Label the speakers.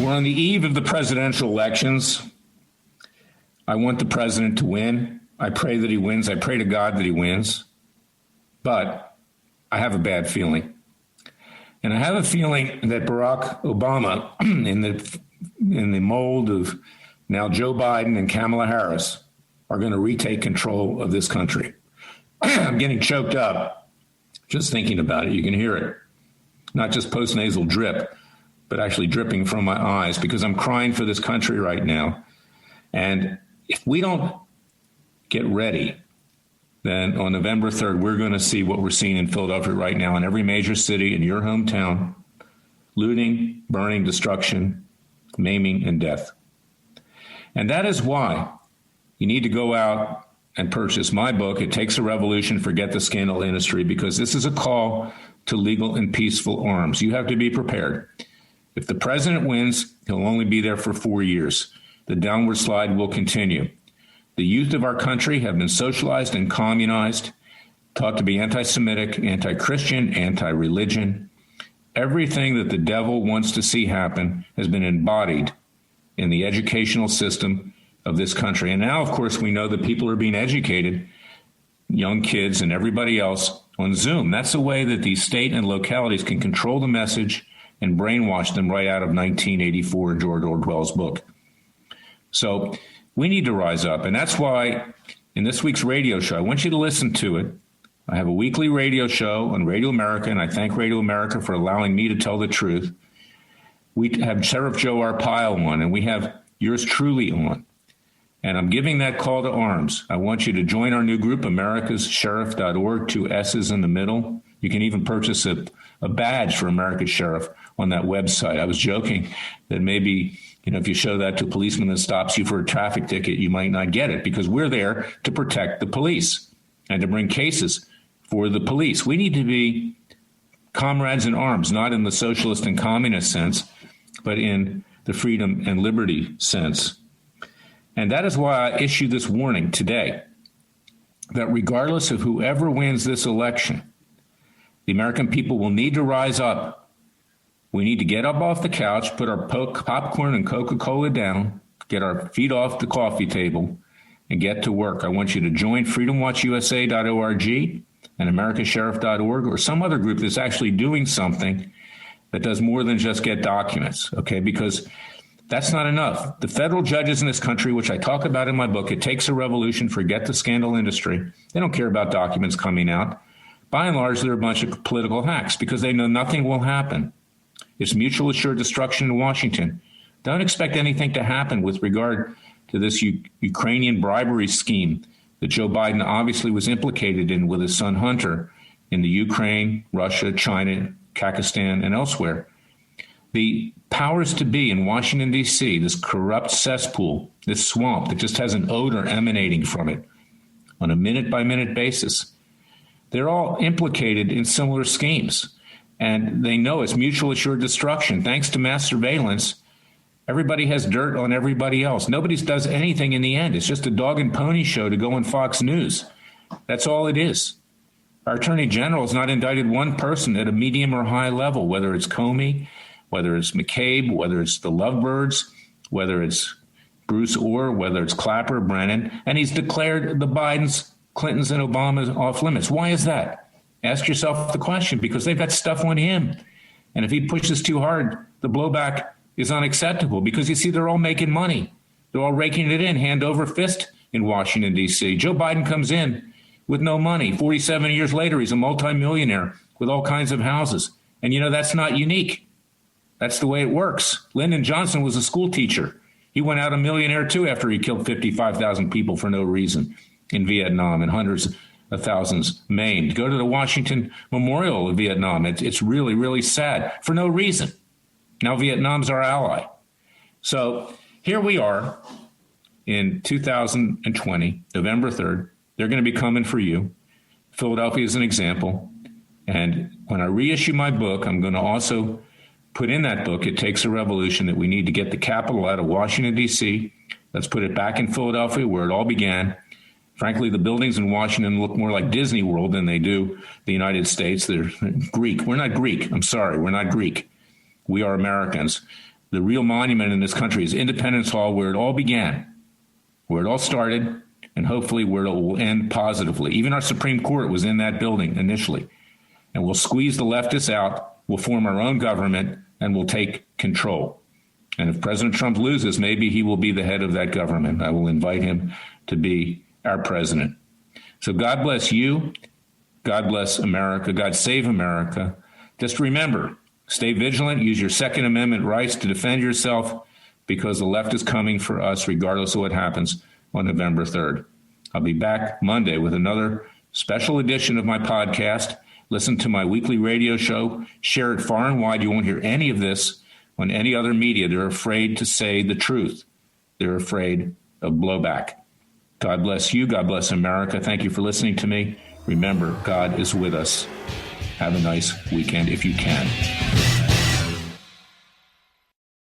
Speaker 1: We're on the eve of the presidential elections. I want the president to win. I pray that he wins. I pray to God that he wins. But I have a bad feeling. And I have a feeling that Barack Obama, in the mold of now Joe Biden and Kamala Harris, are going to retake control of this country. I'm getting choked up just thinking about it. You can hear it. Not just postnasal drip, but actually dripping from my eyes because I'm crying for this country right now. And if we don't get ready, then on November 3rd, we're going to see what we're seeing in Philadelphia right now in every major city in your hometown: looting, burning, destruction, maiming, and death. And that is why you need to go out and purchase my book, It Takes a Revolution, Forget the Scandal Industry, because this is a call to legal and peaceful arms. You have to be prepared. If the president wins, he'll only be there for 4 years. The downward slide will continue. The youth of our country have been socialized and communized, taught to be anti-Semitic, anti-Christian, anti-religion. Everything that the devil wants to see happen has been embodied in the educational system of this country. And now, of course, we know that people are being educated, young kids and everybody else, on Zoom. That's the way that these state and localities can control the message and brainwash them right out of 1984 in George Orwell's book. So we need to rise up. And that's why in this week's radio show, I want you to listen to it. I have a weekly radio show on Radio America, and I thank Radio America for allowing me to tell the truth. We have Sheriff Joe Arpaio on, and we have yours truly on. And I'm giving that call to arms. I want you to join our new group, americassheriff.org, 2 S's in the middle. You can even purchase a badge for America's Sheriff on that website. I was joking that maybe, if you show that to a policeman that stops you for a traffic ticket, you might not get it, because we're there to protect the police and to bring cases for the police. We need to be comrades in arms, not in the socialist and communist sense, but in the freedom and liberty sense. And that is why I issue this warning today, that regardless of whoever wins this election, the American people will need to rise up. We need to get up off the couch, put our popcorn and Coca-Cola down, get our feet off the coffee table, and get to work. I want you to join freedomwatchusa.org and americasheriff.org, or some other group that's actually doing something that does more than just get documents, okay? Because that's not enough. The federal judges in this country, which I talk about in my book, It Takes a Revolution, Forget the Scandal Industry, they don't care about documents coming out. By and large, they're a bunch of political hacks because they know nothing will happen. It's mutual assured destruction in Washington. Don't expect anything to happen with regard to this Ukrainian bribery scheme that Joe Biden obviously was implicated in with his son Hunter in the Ukraine, Russia, China, Kazakhstan, and elsewhere. The powers to be in Washington, D.C., this corrupt cesspool, this swamp that just has an odor emanating from it on a minute-by-minute basis, they're all implicated in similar schemes. And they know it's mutual assured destruction. Thanks to mass surveillance, everybody has dirt on everybody else. Nobody does anything in the end. It's just a dog and pony show to go on Fox News. That's all it is. Our attorney general has not indicted one person at a medium or high level, whether it's Comey, whether it's McCabe, whether it's the Lovebirds, whether it's Bruce Orr, whether it's Clapper, Brennan, and he's declared the Bidens, Clintons, and Obamas off limits. Why is that? Ask yourself the question, because they've got stuff on him. And if he pushes too hard, the blowback is unacceptable, because you see, they're all making money. They're all raking it in hand over fist in Washington, D.C. Joe Biden comes in with no money. 47 years later, he's a multimillionaire with all kinds of houses. And, that's not unique. That's the way it works. Lyndon Johnson was a school teacher. He went out a millionaire, too, after he killed 55,000 people for no reason in Vietnam and hundreds of thousands maimed. Go to the Washington Memorial of Vietnam. It's really, really sad for no reason. Now Vietnam's our ally. So here we are in 2020, November 3rd. They're going to be coming for you. Philadelphia is an example. And when I reissue my book, I'm going to also put in that book, It Takes a Revolution, that we need to get the capital out of Washington, D.C. Let's put it back in Philadelphia, where it all began. Frankly, the buildings in Washington look more like Disney World than they do the United States. They're Greek. We're not Greek. I'm sorry. We're not Greek. We are Americans. The real monument in this country is Independence Hall, where it all began, where it all started, and hopefully where it will end positively. Even our Supreme Court was in that building initially. And we'll squeeze the leftists out, we'll form our own government, and we'll take control. And if President Trump loses, maybe he will be the head of that government. I will invite him to be our president. So God bless you. God bless America. God save America. Just remember, stay vigilant. Use your Second Amendment rights to defend yourself, because the left is coming for us regardless of what happens on November 3rd. I'll be back Monday with another special edition of my podcast. Listen to my weekly radio show. Share it far and wide. You won't hear any of this on any other media. They're afraid to say the truth. They're afraid of blowback. God bless you. God bless America. Thank you for listening to me. Remember, God is with us. Have a nice weekend if you can.